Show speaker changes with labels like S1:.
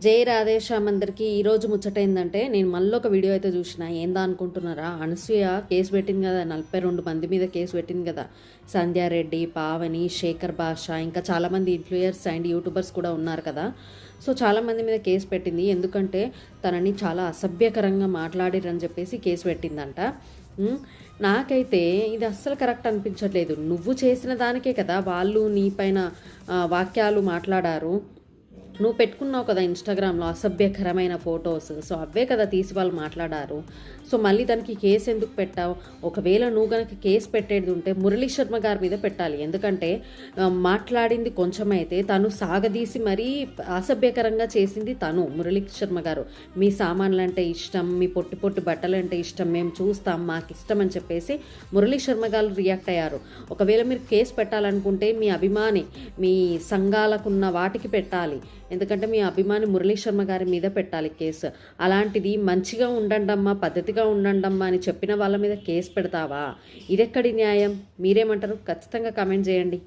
S1: జై రాధేశ్యామ్ అందరికీ ఈరోజు ముచ్చటైందంటే నేను మళ్ళీ ఒక వీడియో అయితే చూసిన ఏందా అనుకుంటున్నారా. అనసూయ కేసు పెట్టింది కదా, 42 మంది మీద కేసు పెట్టింది కదా. సంధ్యారెడ్డి, పావని, శేఖర్ భాష, ఇంకా చాలామంది ఇన్ఫ్లుయర్స్ అండ్ యూట్యూబర్స్ కూడా ఉన్నారు కదా. సో చాలామంది మీద కేసు పెట్టింది, ఎందుకంటే తనని చాలా అసభ్యకరంగా మాట్లాడిరని చెప్పేసి కేసు పెట్టిందంట. నాకైతే ఇది అస్సలు కరెక్ట్ అనిపించట్లేదు. నువ్వు చేసిన దానికే కదా వాళ్ళు నీ పైన వాక్యాలు మాట్లాడారు. నువ్వు పెట్టుకున్నావు కదా ఇన్స్టాగ్రామ్లో అసభ్యకరమైన ఫొటోస్, సో అవే కదా తీసి వాళ్ళు మాట్లాడారు. సో మళ్ళీ దానికి కేసు ఎందుకు పెట్టావు? ఒకవేళ నువ్వు కనుక కేసు పెట్టేది ఉంటే మురళీ శర్మ గారి మీద పెట్టాలి. ఎందుకంటే మాట్లాడింది కొంచెమైతే తను సాగదీసి మరీ అసభ్యకరంగా చేసింది తను, మురళీ శర్మ గారు. మీ సామాన్లు అంటే ఇష్టం, మీ పొట్టి పొట్టి బట్టలు అంటే ఇష్టం, మేము చూస్తాం, మాకు ఇష్టం అని చెప్పేసి మురళీ శర్మ గారు రియాక్ట్ అయ్యారు. ఒకవేళ మీరు కేసు పెట్టాలనుకుంటే మీ అభిమాని, మీ సంఘాలకున్న వాటికి పెట్టాలి. ఎందుకంటే మీ అభిమాని మురళీ శర్మ గారి మీద పెట్టాలి కేసు. అలాంటిది మంచిగా ఉండండమ్మా, పద్ధతిగా ఉండండమ్మా అని చెప్పిన వాళ్ళ మీద కేసు పెడతావా? ఇదెక్కడి న్యాయం? మీరేమంటారు? ఖచ్చితంగా కామెంట్ చేయండి.